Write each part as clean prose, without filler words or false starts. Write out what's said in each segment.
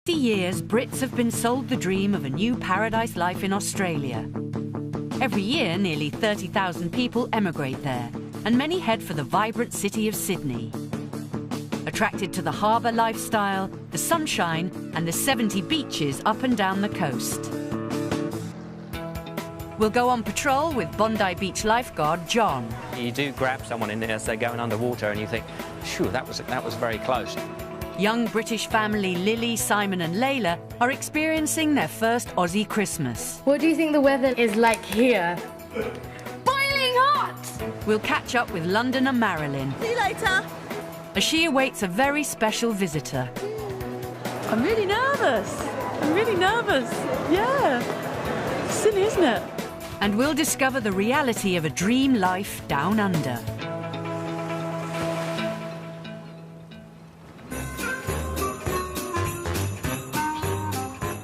50 years, Brits have been sold the dream of a new paradise life in Australia. Every year, nearly 30,000 people emigrate there, and many head for the vibrant city of Sydney. Attracted to the harbour lifestyle, the sunshine, and the 70 beaches up and down the coast. We'll go on patrol with Bondi Beach lifeguard John. You do grab someone in there as they're going underwater and you think, phew, that was very close. Young British family Lily, Simon and Layla are experiencing their first Aussie Christmas. What do you think the weather is like here? Boiling hot! We'll catch up with Londoner Marilyn. See you later. As she awaits a very special visitor. I'm really nervous. Yeah. Silly, isn't it? And we'll discover the reality of a dream life down under.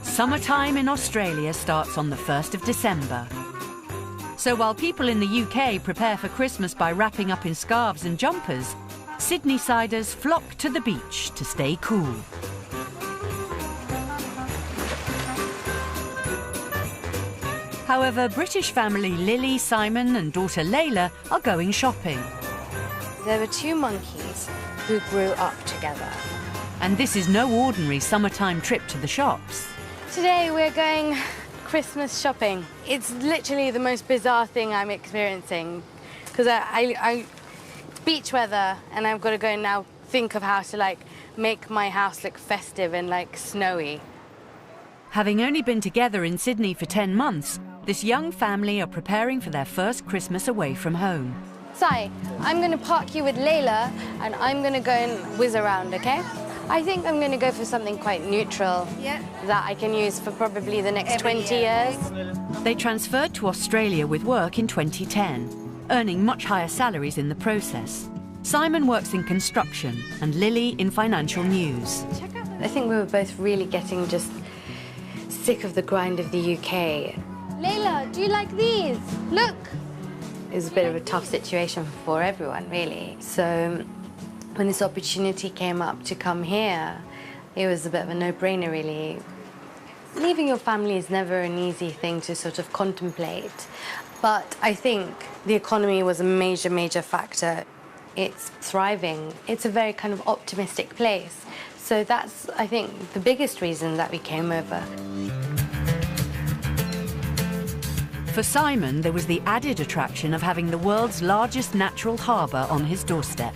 Summertime in Australia starts on the 1st of December. So while people in the UK prepare for Christmas by wrapping up in scarves and jumpers, Sydney-siders flock to the beach to stay cool. However, British family Lily, Simon and daughter Layla are going shopping. There were two monkeys who grew up together. And this is no ordinary summertime trip to the shops. Today we're going Christmas shopping. It's literally the most bizarre thing I'm experiencing because I beach weather and I've got to go and now think of how to make my house look festive and snowy. Having only been together in Sydney for 10 months, this young family are preparing for their first Christmas away from home. Sai, I'm going to park you with Layla and I'm going to go and whiz around, okay? I think I'm going to go for something quite neutral that I can use for probably the next 20 years. They transferred to Australia with work in 2010, earning much higher salaries in the process. Simon works in construction and Lily in financial news. I think we were both really getting just sick of the grind of the UK. Layla, do you like these? Look! It was a bit of a tough situation for everyone, really. So when this opportunity came up to come here, it was a bit of a no-brainer, really. Leaving your family is never an easy thing to sort of contemplate, but I think the economy was a major, major factor. It's thriving. It's a very kind of optimistic place. So that's, I think, the biggest reason that we came over. For Simon, there was the added attraction of having the world's largest natural harbour on his doorstep.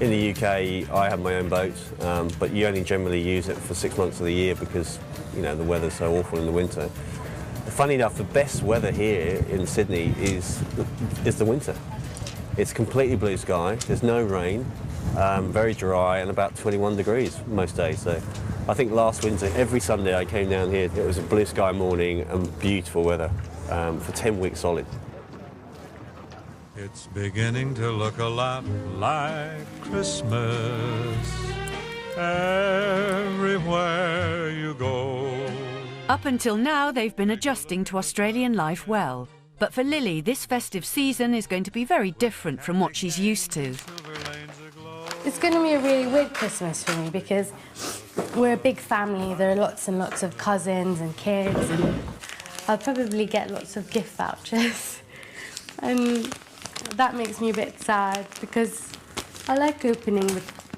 In the UK, I have my own boat, but you only generally use it for 6 months of the year because, the weather's so awful in the winter. Funny enough, the best weather here in Sydney is the winter. It's completely blue sky, there's no rain, very dry and about 21 degrees most days. So I think last winter, every Sunday I came down here, it was a blue sky morning and beautiful weather for 10 weeks solid. It's beginning to look a lot like Christmas everywhere you go. Up until now, they've been adjusting to Australian life well. But for Lily, this festive season is going to be very different from what she's used to. It's going to be a really weird Christmas for me because we're a big family. There are lots and lots of cousins and kids, and I'll probably get lots of gift vouchers. And that makes me a bit sad because I like opening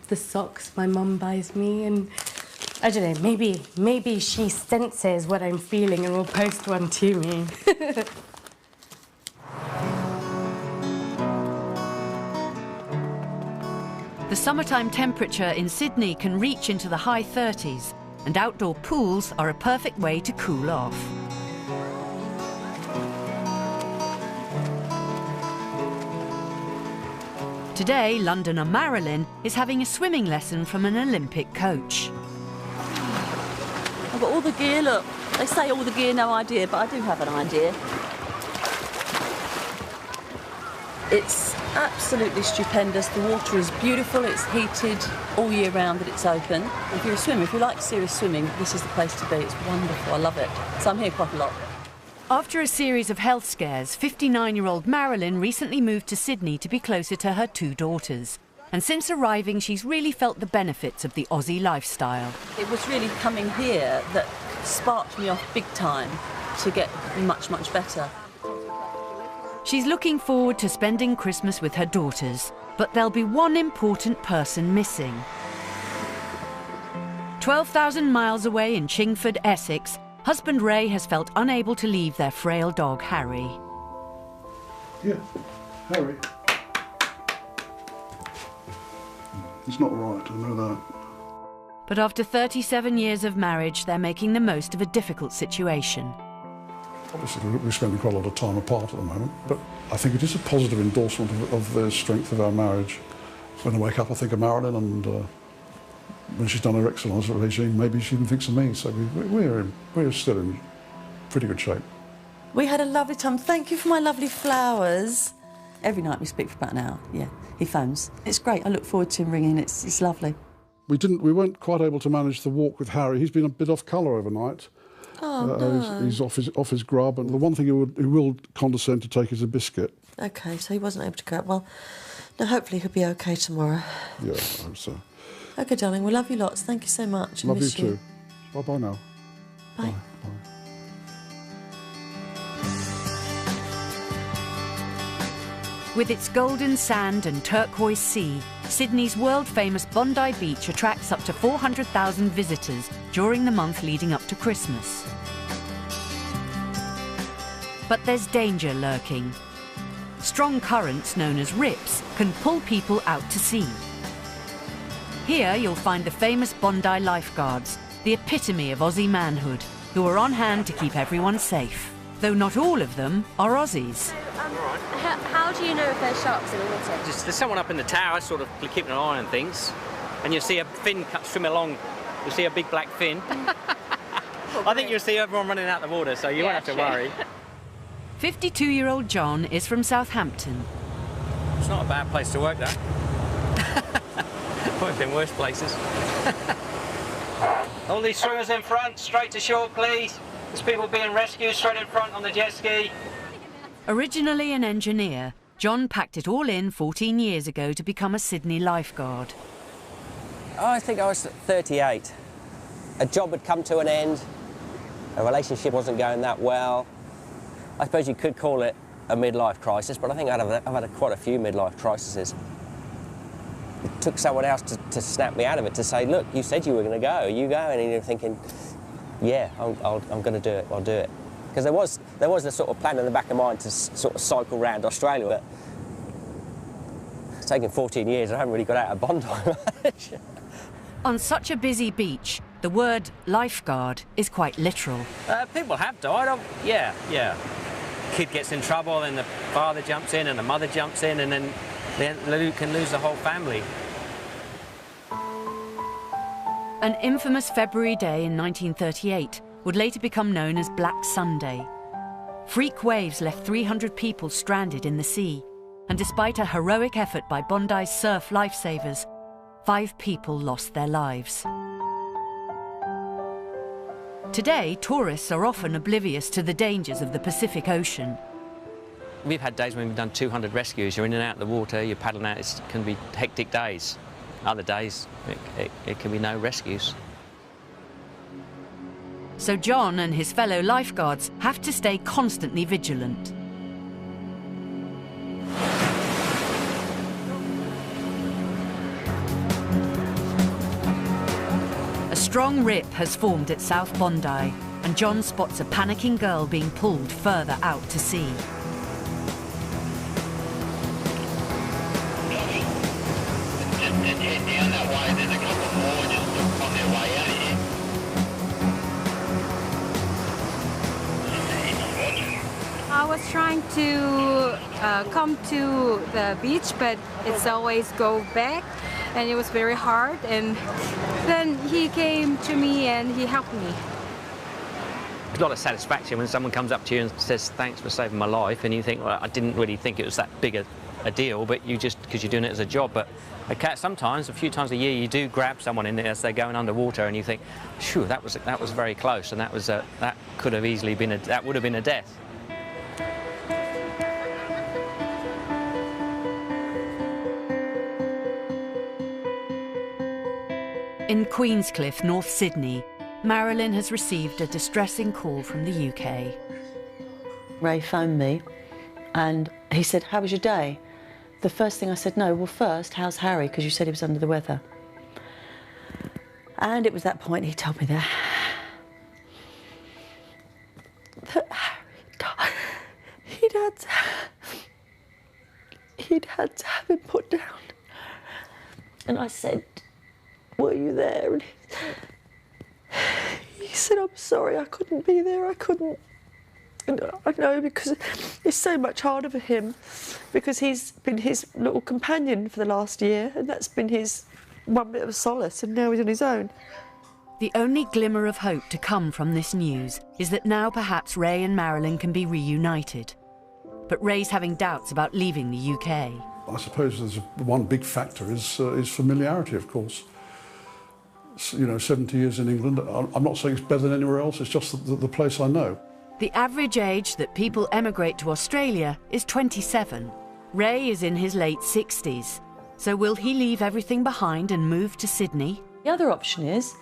the socks my mum buys me, and I don't know, maybe she senses what I'm feeling and will post one to me. The summertime temperature in Sydney can reach into the high 30s, and outdoor pools are a perfect way to cool off. Today, Londoner Marilyn is having a swimming lesson from an Olympic coach. I've got all the gear, look. They say all the gear, no idea, but I do have an idea. It's absolutely stupendous. The water is beautiful. It's heated all year round that it's open. If you're a swimmer, if you like serious swimming, this is the place to be. It's wonderful. I love it. So I'm here quite a lot. After a series of health scares, 59-year-old Marilyn recently moved to Sydney to be closer to her two daughters. And since arriving, she's really felt the benefits of the Aussie lifestyle. It was really coming here that sparked me off big time to get much, much better. She's looking forward to spending Christmas with her daughters, but there'll be one important person missing. 12,000 miles away in Chingford, Essex, husband Ray has felt unable to leave their frail dog, Harry. Yeah, Harry. He's not right, I know that. But after 37 years of marriage, they're making the most of a difficult situation. Obviously, we're spending quite a lot of time apart at the moment, but I think it is a positive endorsement of the strength of our marriage. When I wake up, I think of Marilyn, and when she's done her exercise regime, maybe she even thinks of me. So we're still in pretty good shape. We had a lovely time. Thank you for my lovely flowers. Every night we speak for about an hour. Yeah, he phones. It's great. I look forward to him ringing. It's lovely. We weren't quite able to manage the walk with Harry. He's been a bit off colour overnight. Oh, no. He's off his grub, and the one thing he will condescend to take is a biscuit. OK, so he wasn't able to go. Well, no, hopefully he'll be OK tomorrow. Yeah, I hope so. OK, darling, we love you lots. Thank you so much. Love you too. Bye-bye now. Bye. Bye. With its golden sand and turquoise sea, Sydney's world-famous Bondi Beach attracts up to 400,000 visitors during the month leading up to Christmas. But there's danger lurking. Strong currents, known as rips, can pull people out to sea. Here you'll find the famous Bondi lifeguards, the epitome of Aussie manhood, who are on hand to keep everyone safe. Though not all of them are Aussies. How do you know if there's sharks in the water? There's someone up in the tower sort of keeping an eye on things, and you'll see a fin swim along. You'll see a big black fin. I think you'll see everyone running out the water, so you won't have to worry. 52-year-old John is from Southampton. It's not a bad place to work, though. I've been worse places. All these swimmers in front, straight to shore, please. There's people being rescued straight in front on the jet ski. Originally an engineer, John packed it all in 14 years ago to become a Sydney lifeguard. I think I was 38. A job had come to an end, a relationship wasn't going that well. I suppose you could call it a midlife crisis, but I think I've had quite a few midlife crises. It took someone else to snap me out of it, to say, look, you said you were going to go, are you going? And you're thinking, yeah, I'm going to do it, I'll do it. Because there was a sort of plan in the back of mind to sort of cycle around Australia, but it's taken 14 years, I haven't really got out of Bondi much. On such a busy beach, the word lifeguard is quite literal. People have died. Yeah. Kid gets in trouble, then the father jumps in and the mother jumps in, and then they can lose the whole family. An infamous February day in 1938 would later become known as Black Sunday. Freak waves left 300 people stranded in the sea, and despite a heroic effort by Bondi's surf lifesavers, 5 people lost their lives. Today, tourists are often oblivious to the dangers of the Pacific Ocean. We've had days when we've done 200 rescues. You're in and out of the water, you're paddling out, it can be hectic days. Other days, it can be no rescues. So John and his fellow lifeguards have to stay constantly vigilant. A strong rip has formed at South Bondi, and John spots a panicking girl being pulled further out to sea. I was trying to come to the beach, but it's always go back, and it was very hard. And then he came to me and he helped me. There's a lot of satisfaction when someone comes up to you and says, thanks for saving my life, and you think, well, I didn't really think it was that big a deal, but you just, because you're doing it as a job. But sometimes, a few times a year, you do grab someone in there as they're going underwater, and you think, phew, that was very close, and that could have easily been that would have been a death. In Queenscliff, North Sydney, Marilyn has received a distressing call from the UK. Ray phoned me and he said, "How was your day?" The first thing I said, "No, well first, how's Harry? Because you said he was under the weather." And it was that point he told me that Harry, he'd had to have him put down. And I said, "Were you there?" And he said, "I'm sorry, I couldn't be there, I couldn't." And I know, because it's so much harder for him, because he's been his little companion for the last year, and that's been his one bit of solace, and now he's on his own. The only glimmer of hope to come from this news is that now perhaps Ray and Marilyn can be reunited. But Ray's having doubts about leaving the UK. I suppose there's one big factor is familiarity, of course. You know, 70 years in England, I'm not saying it's better than anywhere else, it's just the place I know. The average age that people emigrate to Australia is 27. Ray is in his late 60s. So will he leave everything behind and move to Sydney? The other option is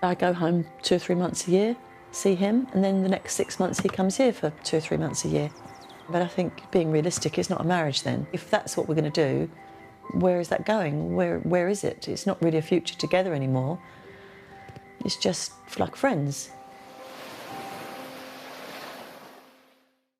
I go home 2 or 3 months a year, see him, and then the next 6 months he comes here for 2 or 3 months a year. But I think, being realistic, it's not a marriage then. If that's what we're going to do, where is that going? Where is it? It's not really a future together anymore. It's just like friends.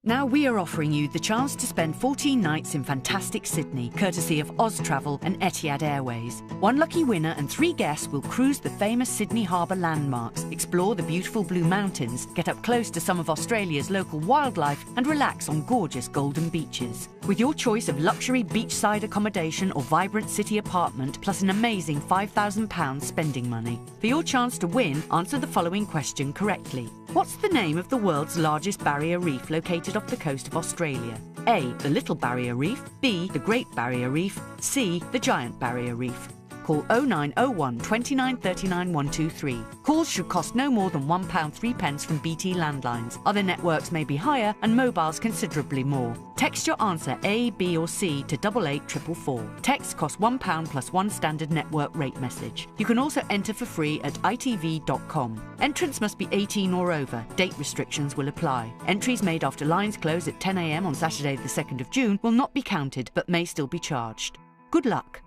Now we are offering you the chance to spend 14 nights in fantastic Sydney, courtesy of Oz Travel and Etihad Airways. One lucky winner and 3 guests will cruise the famous Sydney Harbour landmarks, explore the beautiful Blue Mountains, get up close to some of Australia's local wildlife and relax on gorgeous golden beaches. With your choice of luxury beachside accommodation or vibrant city apartment, plus an amazing £5,000 spending money. For your chance to win, answer the following question correctly. What's the name of the world's largest barrier reef located off the coast of Australia? A, the Little Barrier Reef, B, the Great Barrier Reef, C, the Giant Barrier Reef. Call 0901 29 39 123. Calls should cost no more than £1.03 from BT landlines. Other networks may be higher and mobiles considerably more. Text your answer A, B or C to 88444. Text costs £1 plus 1 standard network rate message. You can also enter for free at itv.com. Entrants must be 18 or over. Date restrictions will apply. Entries made after lines close at 10 AM on Saturday the 2nd of June will not be counted but may still be charged. Good luck.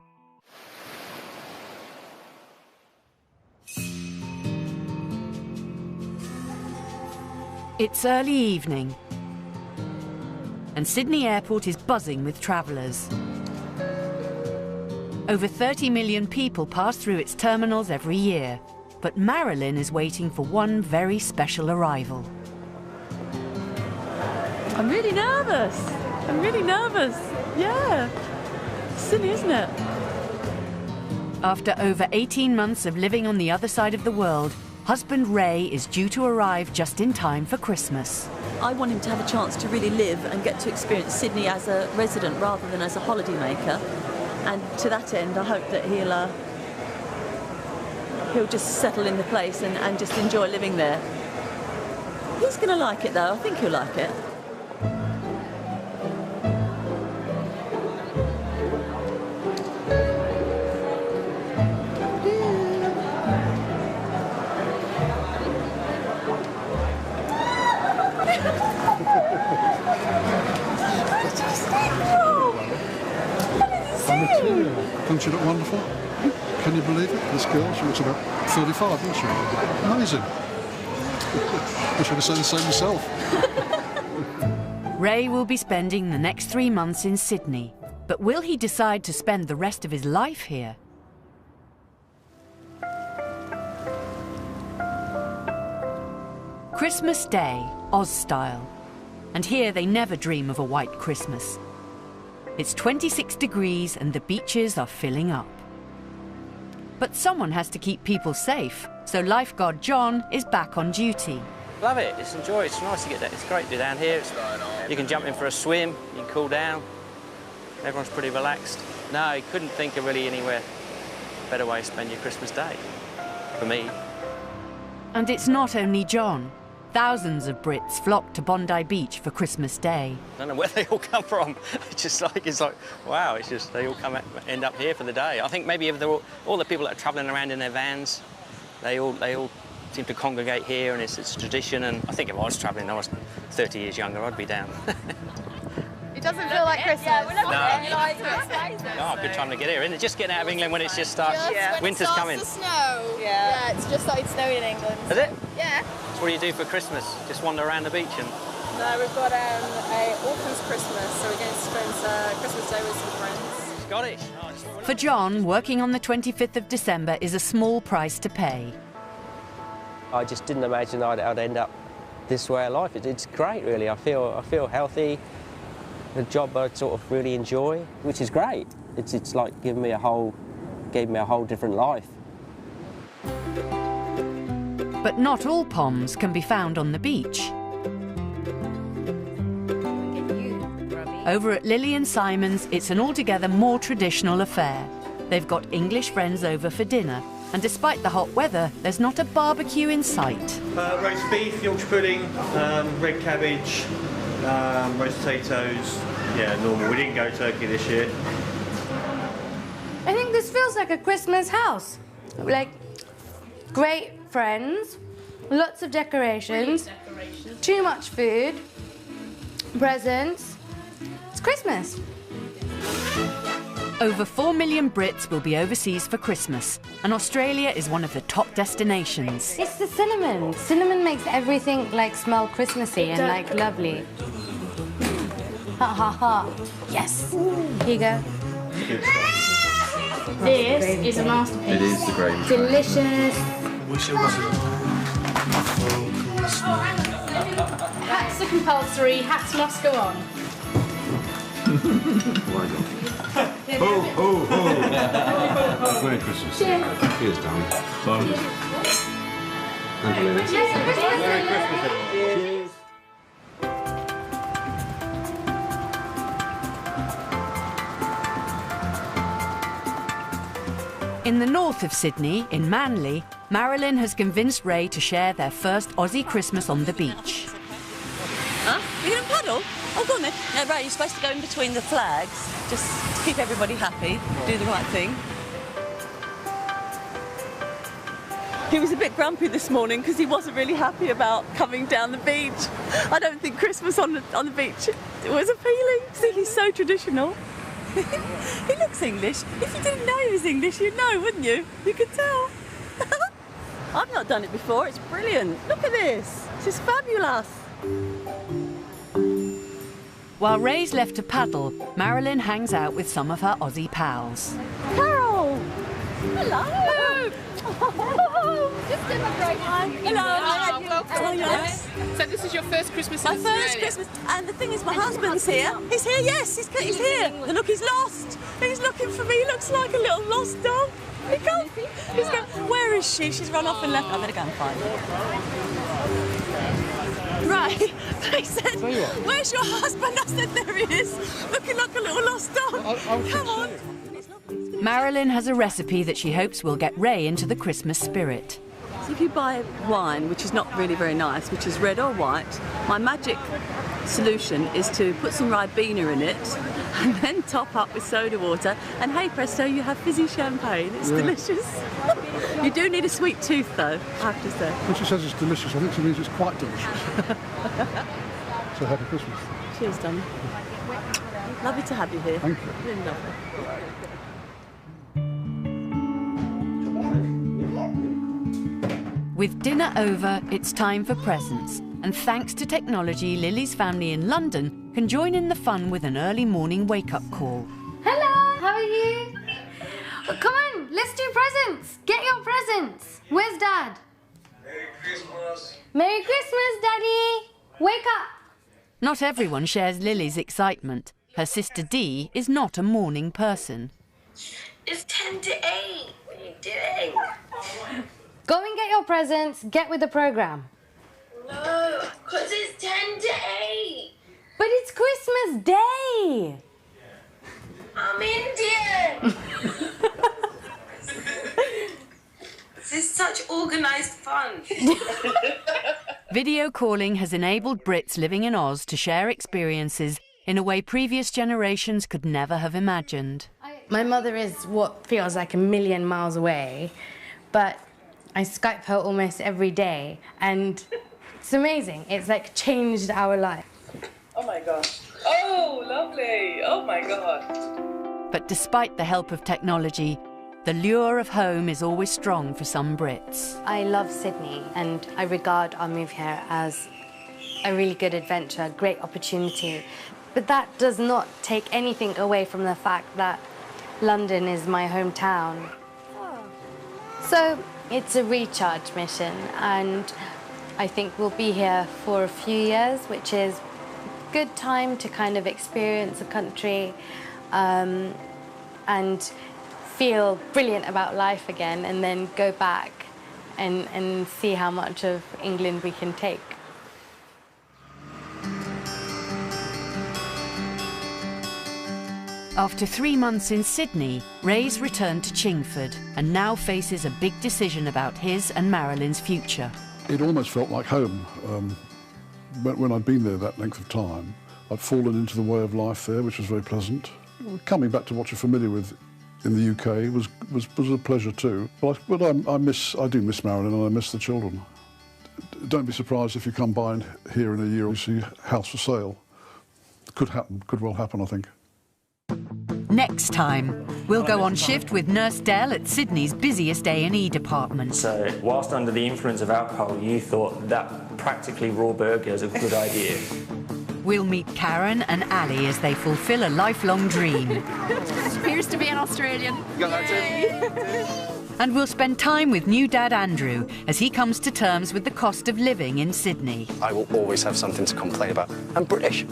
It's early evening, and Sydney Airport is buzzing with travellers. Over 30 million people pass through its terminals every year, but Marilyn is waiting for one very special arrival. I'm really nervous. Yeah. Silly, isn't it? After over 18 months of living on the other side of the world, husband Ray is due to arrive just in time for Christmas. I want him to have a chance to really live and get to experience Sydney as a resident rather than as a holidaymaker. And to that end, I hope that he'll just settle in the place and just enjoy living there. He's going to like it, though. I think he'll like it. Don't you look wonderful? Can you believe it? This girl, she looks about 35, doesn't she? Amazing. I should have said the same myself. Ray will be spending the next 3 months in Sydney, but will he decide to spend the rest of his life here? Christmas Day, Oz style. And here they never dream of a white Christmas. It's 26 degrees and the beaches are filling up. But someone has to keep people safe, so lifeguard John is back on duty. Love it, it's enjoy. It's nice to get that. It's great to be down here. You can jump in for a swim, you can cool down. Everyone's pretty relaxed. No, you couldn't think of really anywhere better way to spend your Christmas day, for me. And it's not only John. Thousands of Brits flock to Bondi Beach for Christmas Day. I don't know where they all come from. It's like, wow, it's just, they all end up here for the day. I think maybe if they're all the people that are travelling around in their vans, they all seem to congregate here, and it's a tradition. And I think if I was travelling, I was 30 years younger, I'd be down. It doesn't feel like Christmas. No. Oh, good time to get here, isn't it? Just getting out of England when it just starts, winter's coming. It starts to snow. Yeah, it's just started snowing in England. Is it? Yeah. So what do you do for Christmas? Just wander around the beach and... No, we've got a orphans Christmas, so we're going to spend Christmas Day with some friends. Scottish. For John, working on the 25th of December is a small price to pay. I just didn't imagine I'd end up this way of life. It's great, really. I feel healthy. A job I sort of really enjoy, which is great. It's like gave me a whole different life. But not all Poms can be found on the beach. Over at Lily and Simon's, it's an altogether more traditional affair. They've got English friends over for dinner, and despite the hot weather, there's not a barbecue in sight. Roast beef, Yorkshire pudding, red cabbage, roast potatoes. Yeah, normal. We didn't go turkey this year. I think this feels like a Christmas house. Like, great friends, lots of decorations, too much food, presents. It's Christmas. Over 4 million Brits will be overseas for Christmas, and Australia is one of the top destinations. It's the cinnamon. Cinnamon makes everything like smell Christmassy and like lovely. Ha ha ha. Yes. Here you go. This is a masterpiece. It is the gravy. Delicious. Wish it was Hats are compulsory, hats must go on. Ho, ho, ho! Merry Christmas. Cheers, darling. Bye. Angelina. Merry Christmas, everyone. Cheers. In the north of Sydney, in Manly, Marilyn has convinced Ray to share their first Aussie Christmas on the beach. Huh? You're going to paddle? Oh, go on then. No, Ray, you're supposed to go in between the flags, just to keep everybody happy, do the right thing. He was a bit grumpy this morning because he wasn't really happy about coming down the beach. I don't think Christmas on the beach was appealing. See, he's so traditional. He looks English. If you didn't know he was English, you'd know, wouldn't you? You could tell. I've not done it before. It's brilliant. Look at this. This is fabulous. While Ray's left to paddle, Marilyn hangs out with some of her Aussie pals. Carol! Hello! Just demonstrate. Hello. Welcome. Yes. So this is your first Christmas in My Australia? first Christmas. And the thing is, my husband's here. He's here, yes. He's here. And look, he's lost. He's looking for me. He looks like a little lost dog. He can't. He's going, where is she? She's run off and left. I better go and find her. Right. They said, where's your husband? I said, there he is. Looking like a little lost dog. Come on. Marilyn has a recipe that she hopes will get Ray into the Christmas spirit. So if you buy wine, which is not really very nice, which is red or white, my magic solution is to put some Ribena in it and then top up with soda water, and hey presto, you have fizzy champagne. It's delicious. You do need a sweet tooth though, I have to say. When she says it's delicious, I think she means it's quite delicious. So happy Christmas. Cheers, darling. Lovely to have you here. Thank you. Really lovely. With dinner over, it's time for presents. And thanks to technology, Lily's family in London can join in the fun with an early morning wake-up call. Hello, how are you? Oh, come on, let's do presents. Get your presents. Where's Dad? Merry Christmas. Merry Christmas, Daddy. Wake up. Not everyone shares Lily's excitement. Her sister Dee is not a morning person. It's 10 to 8. What are you doing? Go and get your presents. Get with the program. No, because it's 10 to 8. But it's Christmas Day. I'm Indian. This is such organised fun. Video calling has enabled Brits living in Oz to share experiences in a way previous generations could never have imagined. My mother is what feels like a million miles away, but I Skype her almost every day, and it's amazing. It's like changed our life. Oh my gosh. Oh, lovely. Oh my God. But despite the help of technology, the lure of home is always strong for some Brits. I love Sydney, and I regard our move here as a really good adventure, a great opportunity. But that does not take anything away from the fact that London is my hometown. So it's a recharge mission, and I think we'll be here for a few years, which is a good time to kind of experience the country and feel brilliant about life again, and then go back and see how much of England we can take. After 3 months in Sydney, Ray's returned to Chingford and now faces a big decision about his and Marilyn's future. It almost felt like home. When I'd been there that length of time, I'd fallen into the way of life there, which was very pleasant. Coming back to what you're familiar with in the UK was a pleasure too. But I do miss Marilyn, and I miss the children. Don't be surprised if you come by here in a year and see a house for sale. Could happen, could well happen, I think. Next time, we'll go on shift with Nurse Dell at Sydney's busiest A&E department. So, whilst under the influence of alcohol, you thought that practically raw burger is a good idea. We'll meet Karen and Ali as they fulfil a lifelong dream. Appears to be an Australian. And we'll spend time with new dad Andrew as he comes to terms with the cost of living in Sydney. I will always have something to complain about. I'm British.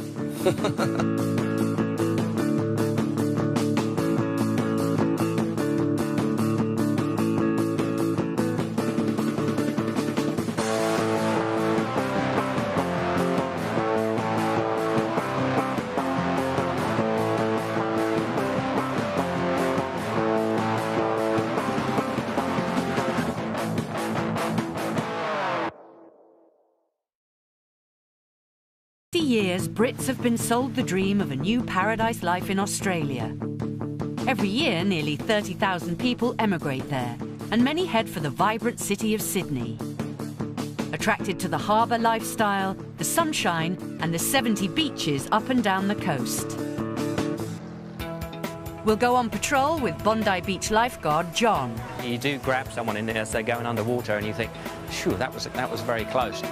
For years, Brits have been sold the dream of a new paradise life in Australia. Every year, nearly 30,000 people emigrate there, and many head for the vibrant city of Sydney. Attracted to the harbour lifestyle, the sunshine, and the 70 beaches up and down the coast. We'll go on patrol with Bondi Beach lifeguard John. You do grab someone in there as they're going underwater and you think, phew, that was very close.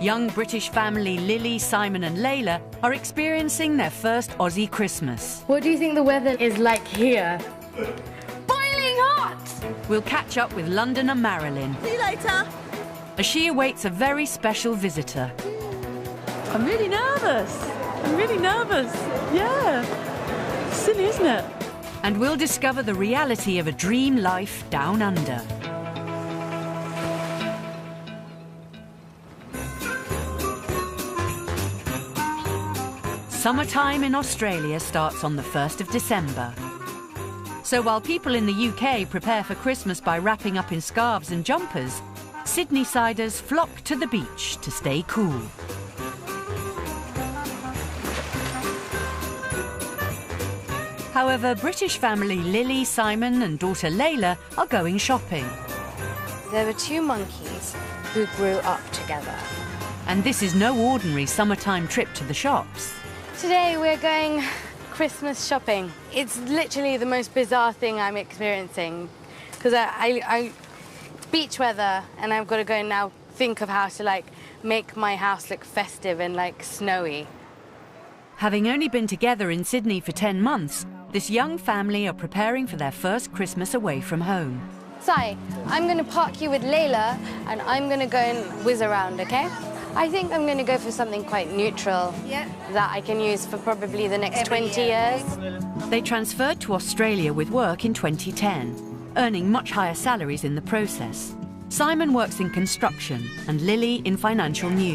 Young British family Lily, Simon and Layla are experiencing their first Aussie Christmas. What do you think the weather is like here? Boiling hot! We'll catch up with Londoner Marilyn. See you later. As she awaits a very special visitor. I'm really nervous. Yeah. Silly, isn't it? And we'll discover the reality of a dream life down under. Summertime in Australia starts on the 1st of December. So while people in the UK prepare for Christmas by wrapping up in scarves and jumpers, Sydney-siders flock to the beach to stay cool. However, British family Lily, Simon and daughter Layla are going shopping. There were two monkeys who grew up together. And this is no ordinary summertime trip to the shops. Today we're going Christmas shopping. It's literally the most bizarre thing I'm experiencing, because it's beach weather and I've got to go and now think of how to make my house look festive and snowy. Having only been together in Sydney for 10 months, this young family are preparing for their first Christmas away from home. Sai, I'm going to park you with Layla and I'm going to go and whiz around, okay? I think I'm going to go for something quite neutral that I can use for probably the next 20 years. They transferred to Australia with work in 2010, earning much higher salaries in the process. Simon works in construction and Lily in financial news.